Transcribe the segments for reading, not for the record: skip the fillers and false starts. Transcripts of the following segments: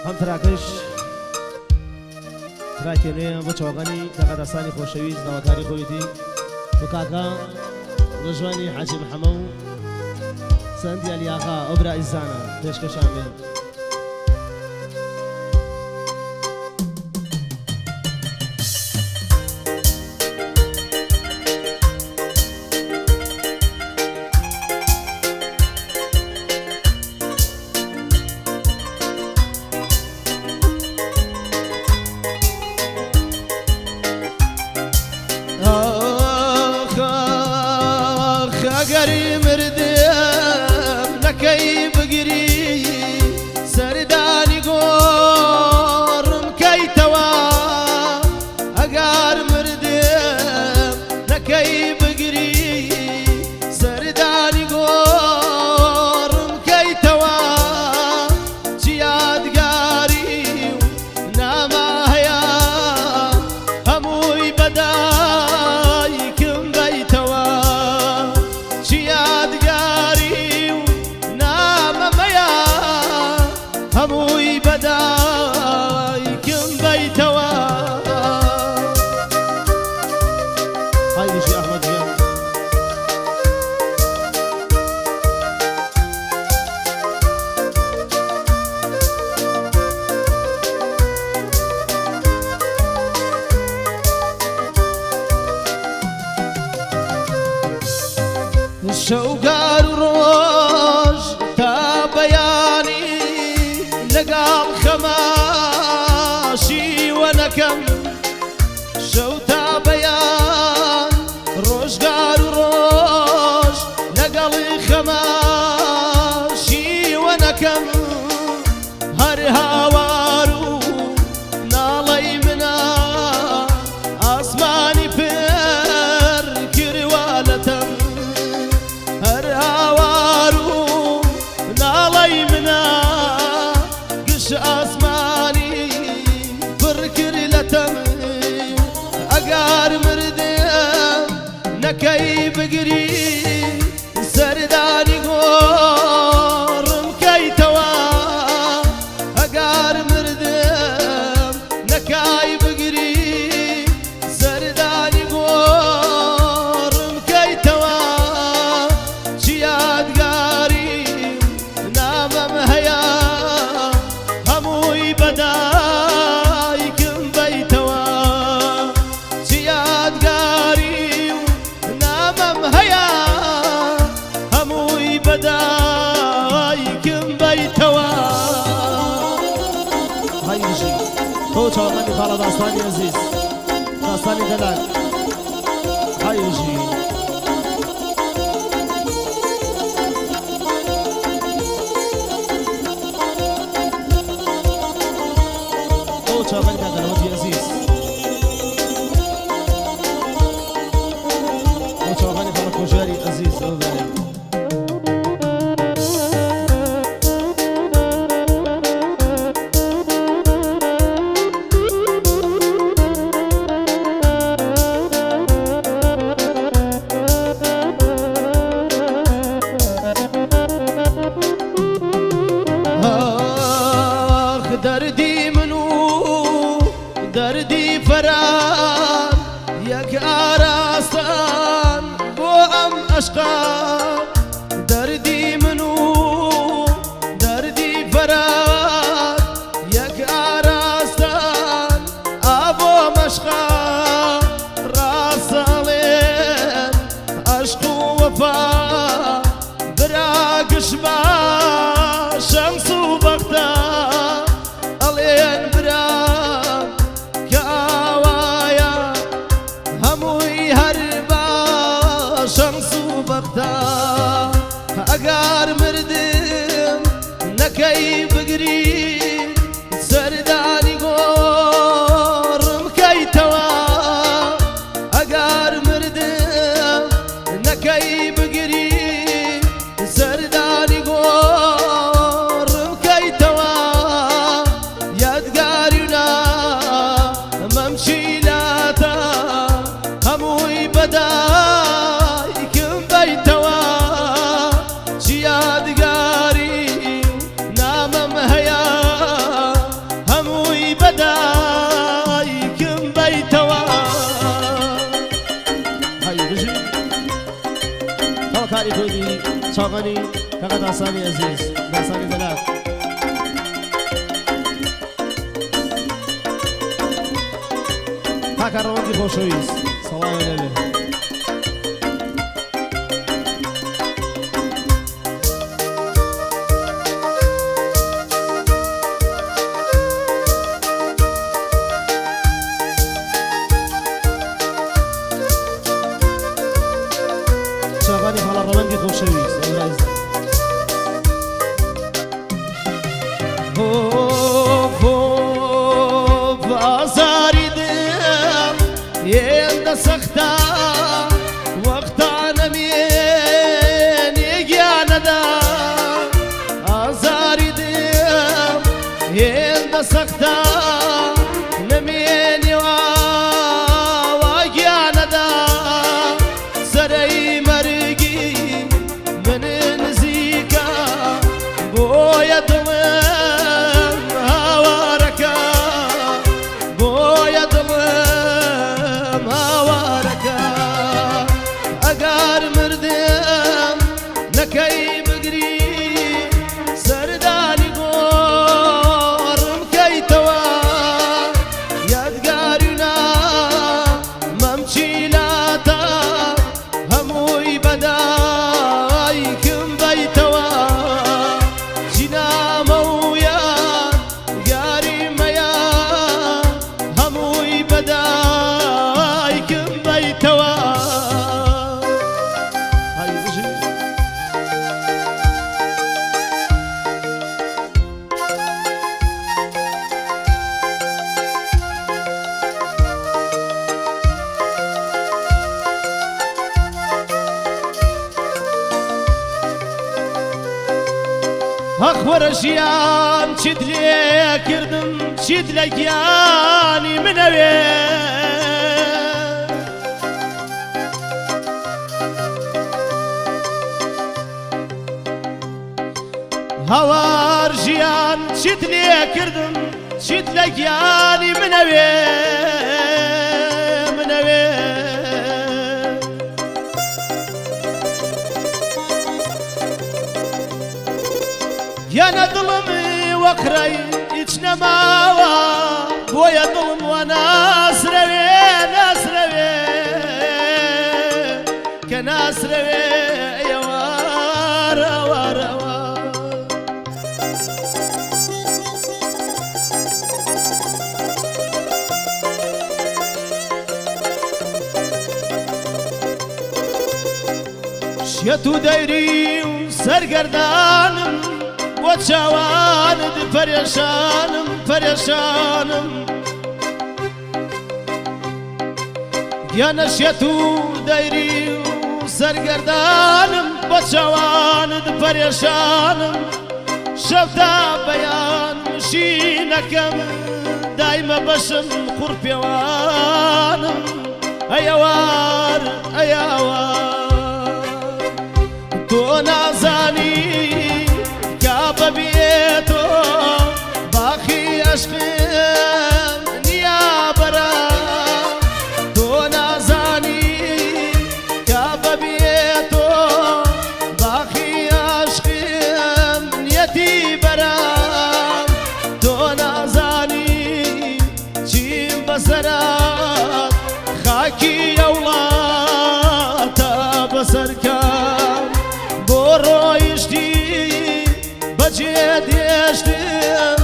ئەم تراکەش تراکێ نوێیە بۆ چاوەکانی کاکەدەستانی خۆشەویست داواکاری خۆیەتی بۆ کاکە ڕێژوانی حاجی محەمە و سەندی ئەلیاغا ئەو برا ئیزانە پێشکەشان بێن. ئەگەری مردم نەکەی بگری سەردانی گۆڕم کەیتەوە ئەگەر مردم نەکەی بگری سەردانی گۆڕم کەیتەوە چی یادگاری و نامە هەیە هەمووی بەدایکم بەیتەوە هەمووی بەدایکم بەیتەوە. هایدیشی ئەحمەد ژیان شەوگار و ڕۆژ تا بەیانی لەگەڵ خەماشی وەنەکەم شەو تا بەیان ڕۆژگار و ڕۆژ لەگەڵی خەماشی وەنەکەم هەر هاوار و ناڵەی منە ئاسمانی پێر کردوالەتەم هەر هاوار و ناڵەی منە ئاسمانی پڕ کردلەتەم ئەگەر مردم نەکەی بگری سەردانی گۆڕم کەیتەوە ئەگەر مردم نەکەی بگری سەردانی گۆڕم کەیتەوە چی یادگاری نامەم هەیە هەمووی بەدایکم بەیتەوە چی یادگاری و نامەم هەیە هەمووی بەدایکم بەیتەوە. هایدیشی تۆ چاوەکانی پاڵە داستانی عەزیز داستانی دەلاک هایدیشی چاوەکانی کاکەنەوەتی عەزیز بۆ چاوەکانی پاڵە کۆژاری عەزیز ئەو بەرێ دەردی من و دەردی فەران یەک ئاراستان بۆ ئەم عەشقا دەردی من و دەردی فەران یەک ئاراستان ئابۆ مەشقا ڕاستەڵێن عەشق و وەفا برا گشبا شەمس و بەختە ئەڵێن برا کە ئاوایە هەمووی هەر بە شەمس و بەختە ئەگەر مردم نەکەی بگری سەردانی گۆڕم کەیتەوە ئەگەر مردم نەکەی بگری سەردانی گۆڕم کەیتەوە یادگاری و نامەمچیلاتە هەمووی بەدایکم بەیتەوە چی یادگاری نامەم شاغني كغد عصاني عزيز عصاني دلال هاكا روانكي خوشويس صلاة لله شاغني على روانكي خوشويس يندا سختا وقتا نمين يجانا دا آزاري ديم يندا سختا نمين يجانا دا سري مرقي من نزيكا بويا دمم هواركا بويا دمم نكاي بقري سرداني قورم كي توا يدقارنا ممشي لاتا هموي بداي كم بيتوا جنا مويا قاري ميا هموي بداي كم بيتوا أخبر أشيان شد لي كردم شد لك ياني من هوار جيان شد لي كردم شد لك ياني من يا ظلمي وقري اتنماوا بويا ظلم وناس روي ناس روي كناس روي يا وارا وارا شيتو دايري وسرقردانم وتشاواند فريشانم فريشانم يا نشيتو دايري وسرقردانم وتشاواند فريشانم شفتا بيان مشينكم دايما بشم قربيوانم ايوار ايوار تو نازاني ببيتو باخي عشقم نيا برا تو نازاني يا ببيتو باخي عشقم نيتي برا تو نازاني جيم بسرات خاكي يولاتا بسركم برو يشتي بجد يشتم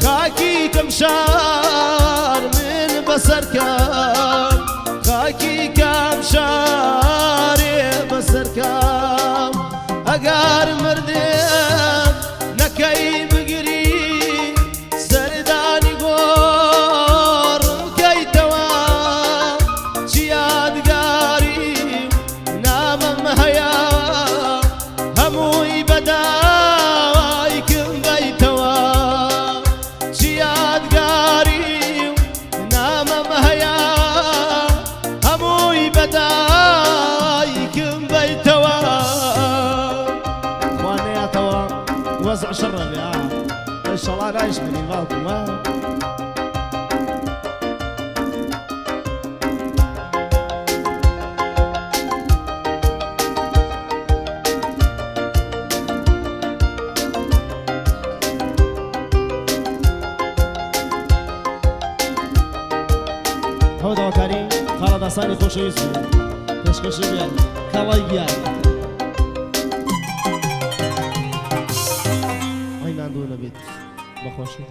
خاكي كمشار من بسركم خاكي كمشار بسركم اقار مردم نكاي بقري سرداني قور كي توا جياد قاري نام مهيا هموي بدا وزع شرب يا ان شاء الله لا يشمل غلط هەوە داواکاری خاڵەداسانی خۆشەویست بوو پێشکەشی بێن کەڵای گیان ئەی ناندوو نەبێت بەخۆشی